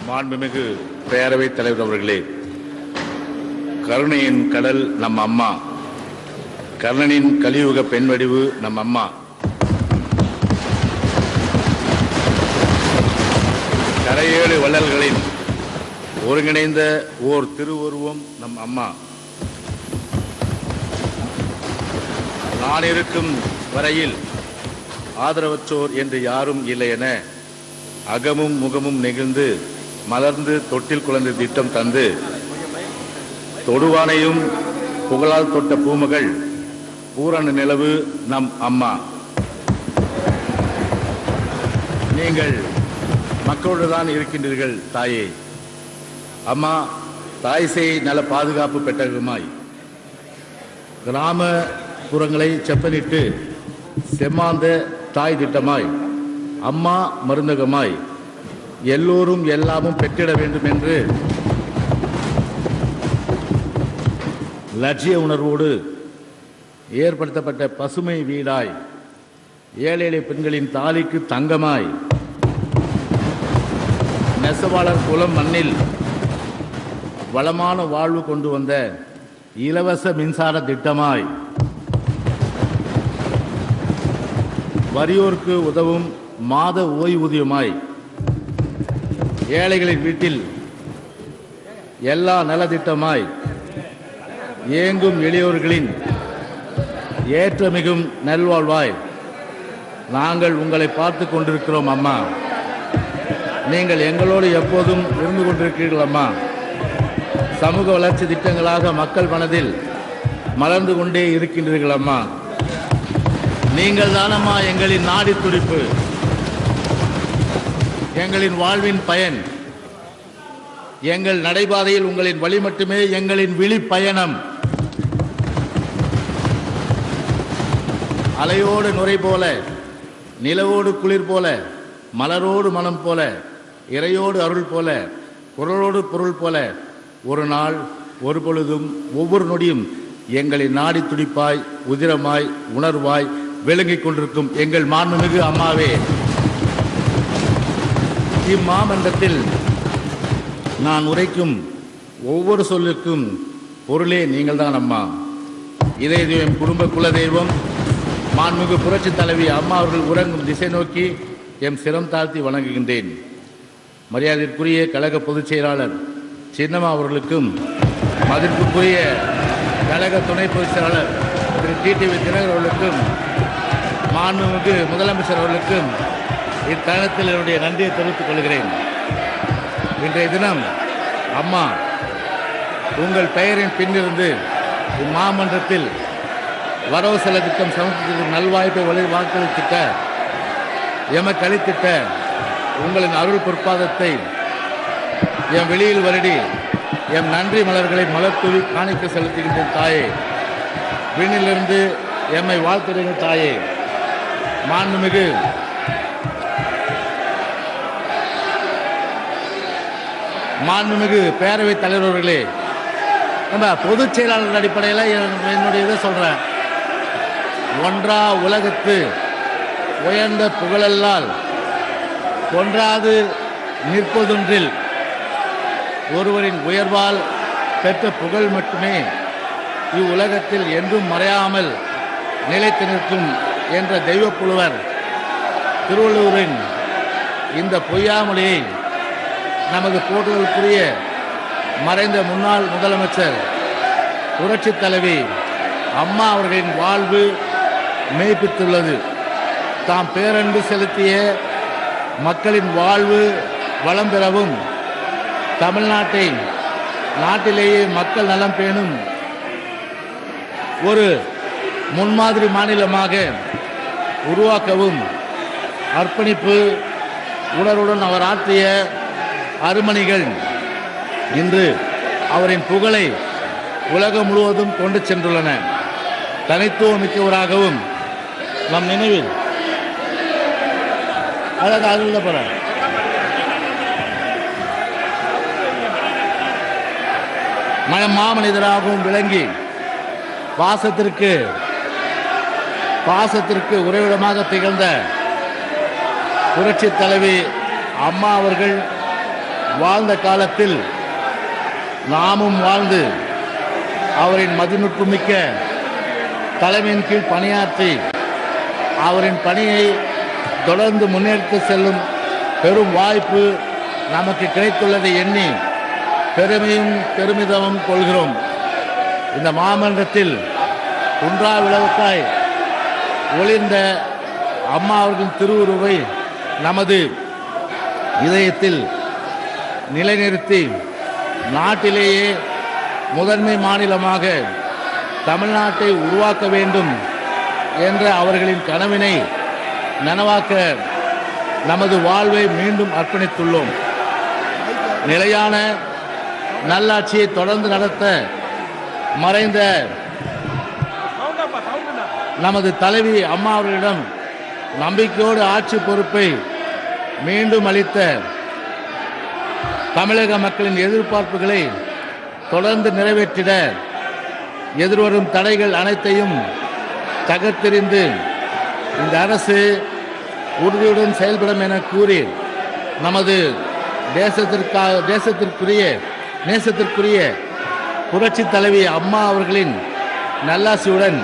மாண்புமிகு பேரவைத் தலைவர் அவர்களே, கருணையின் கடல் நம் அம்மா, கர்ணனின் கலியுக பெண் வடிவு நம் அம்மா, கரையேழு வள்ளல்களின் ஒருங்கிணைந்த ஓர் திருவுருவம் நம் அம்மா. நான் இருக்கும் வரையில் ஆதரவற்றோர் என்று யாரும் இல்லை என அகமும் முகமும் நெகிழ்ந்து மலர்ந்து தொட்டில் குழந்தை திட்டம் தந்து தொடுவானையும் புகழால் தொட்ட பூமகள் பூரண நிலவு நம் அம்மா. நீங்கள் மக்களோடு தான் இருக்கின்றீர்கள் தாயே. அம்மா தாய் சேய் நல பாதுகாப்பு பெட்டகமாய், கிராமப்புறங்களை செப்பனிட்டு செம்மாந்த தாய் திட்டமாய், அம்மா மருந்தகமாய், எல்லோரும் எல்லாமும் பெற்றிட வேண்டும் என்று லட்சிய உணர்வோடு ஏற்படுத்தப்பட்ட பசுமை வீடாய், ஏழை எளிய பெண்களின் தாலிக்கு தங்கமாய், நெசவாளர் குலம் மண்ணில் வளமான வாழ்வு கொண்டு வந்த இலவச மின்சார திட்டமாய், வறியோருக்கு உதவும் மாத ஓய்வூதியமாய், ஏழைகளின் வீட்டில் எல்லா நலத்திட்டமாய், ஏங்கும் எளியோர்களின் ஏற்றமிகும் நல்வாழ்வாய் நாங்கள் உங்களை பார்த்து கொண்டிருக்கிறோம் அம்மா. நீங்கள் எங்களோடு எப்போதும் இருந்து கொண்டிருக்கிறீர்கள் அம்மா. சமூக வளர்ச்சி திட்டங்களாக மக்கள் மனதில் மலர்ந்து கொண்டே இருக்கின்றீர்கள் அம்மா. நீங்கள் தானம்மா எங்களின் நாடி துடிப்பு, எங்களின் வாழ்வின் பயன். எங்கள் நடைபாதையில் உங்களின் வழி மட்டுமே எங்களின் விழி பயணம். அலையோடு நுரை போல, நிலவோடு குளிர் போல, மலரோடு மனம் போல, இறையோடு அருள் போல, குரலோடு பொருள் போல, ஒரு நாள் ஒரு பொழுதும் ஒவ்வொரு நொடியும் எங்களின் நாடி துடிப்பாய், உதிரமாய், உணர்வாய் விளங்கிக் கொண்டிருக்கும் எங்கள் மாண்புமிகு அம்மாவே, இம்மாமன்றத்தில் நான் உரைக்கும் ஒவ்வொரு சொல்லுக்கும் பொருளே நீங்கள்தான் அம்மா. இதே தெய்வம், குடும்ப குல தெய்வம், மாண்புமிகு புரட்சி தலைவி அம்மா அவர்கள் உறங்கும் திசை நோக்கி எம் சிரம் தாழ்த்தி வணங்குகின்றேன். மரியாதைக்குரிய கழக பொதுச் செயலாளர் சின்னம்மா அவர்களுக்கும், மதிப்புக்குரிய கழக துணை பொதுச் செயலாளர் திரு டிடிவி தினகர் அவர்களுக்கும், மாண்புமிகு முதலமைச்சர் அவர்களுக்கும் இத்தருணத்தில் என்னுடைய நன்றியை தெரிவித்துக் கொள்கிறேன். இன்றைய தினம் அம்மா உங்கள் பெயரின் பின்னிருந்து இம்மாமன்றத்தில் வரவு செலவு திட்டம் சமர்ப்பித்த நல்வாய்ப்பை வாக்களித்திட்ட எமக்கு அளித்திட்ட உங்களின் அருள் பொற்பாதத்தை எம் வெளியில் வருடி எம் நன்றி மலர்களை மலர் தூவி காணிக்க செலுத்துகின்ற தாயே, விண்ணிலிருந்து எம்மை வாழ்த்துகின்ற தாயே, மாண்புமிகு பேரவைத் தலைவர்களே, நம்ம பொதுச் செயலாளர் அடிப்படையில் என்னுடைய இதை சொல்கிறேன். ஒன்றா உலகத்து உயர்ந்த புகழல்லால் ஒன்றாது நிற்பதொன்றில் ஒருவரின் உயர்வால் பெற்ற புகழ் மட்டுமே இவ்வுலகத்தில் என்றும் மறையாமல் நிலைத்து நிற்கும் என்ற தெய்வ புலவர் திருவள்ளுவரின் இந்த பொய்யாமொழியை நமது போற்றுதலுக்குரிய மறைந்த முன்னாள் முதலமைச்சர் புரட்சி தலைவி அம்மா அவர்களின் வாழ்வு மெய்ப்பித்துள்ளது. தாம் பேரன்பு செலுத்திய மக்களின் வாழ்வு வளம் பெறவும், தமிழ்நாட்டை நாட்டிலேயே மக்கள் நலம் பேணும் ஒரு முன்மாதிரி மாநிலமாக உருவாக்கவும் அர்ப்பணிப்பு உணர்வுடன் அவர் ஆற்றிய அருமணிகள் இன்று அவரின் புகழை உலகம் முழுவதும் கொண்டு சென்றுள்ளன. தனித்துவம் மிக்கவராகவும் நம் நினைவில் மாமனிதராகவும் விளங்கி பாசத்திற்கு உறைவிடமாக திகழ்ந்த புரட்சி தலைவி அம்மா அவர்கள் வாழ்ந்த காலத்தில் நாமும் வாழ்ந்து அவரின் மதிநுட்புமிக்க தலைமையின் கீழ் பணியாற்றி அவரின் பணியை தொடர்ந்து முன்னெடுத்து செல்லும் பெரும் வாய்ப்பு நமக்கு கிடைத்துள்ளதை எண்ணி பெருமையும் பெருமிதமும் கொள்கிறோம். இந்த மாமன்றத்தில் குன்றா விளக்காய் ஒளிர்ந்த அம்மா அவர்களின் திருவுருவை நமது இதயத்தில் நிலைநிறுத்தி நாட்டிலேயே முதன்மை மாநிலமாக தமிழ்நாட்டை உருவாக்க வேண்டும் என்ற அவர்களின் கனவினை நனவாக்க நமது வாழ்வை மீண்டும் அர்ப்பணித்துள்ளோம். நிலையான நல்லாட்சியை தொடர்ந்து நடத்த மறைந்த நமது தலைவி அம்மா அவர்களிடம் நம்பிக்கையோடு ஆட்சி பொறுப்பை மீண்டும் அளித்த தமிழக மக்களின் எதிர்பார்ப்புகளை தொடர்ந்து நிறைவேற்றிட எதிர்வரும் தடைகள் அனைத்தையும் தகர்த்தெறிந்து இந்த அரசு உறுதியுடன் செயல்படும் என கூறி நமது நேசத்திற்குரிய புரட்சி தலைவி அம்மா அவர்களின் நல்லாசியுடன்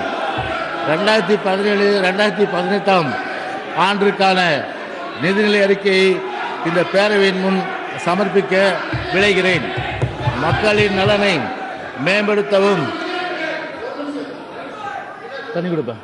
2017-2018 ஆண்டிற்கான நிதிநிலை அறிக்கையை இந்த பேரவையின் முன் சமர்ப்பிக்க விளைகிறேன். மக்களின் நலனை மேம்படுத்தவும் தண்ணி கொடுப்பேன்.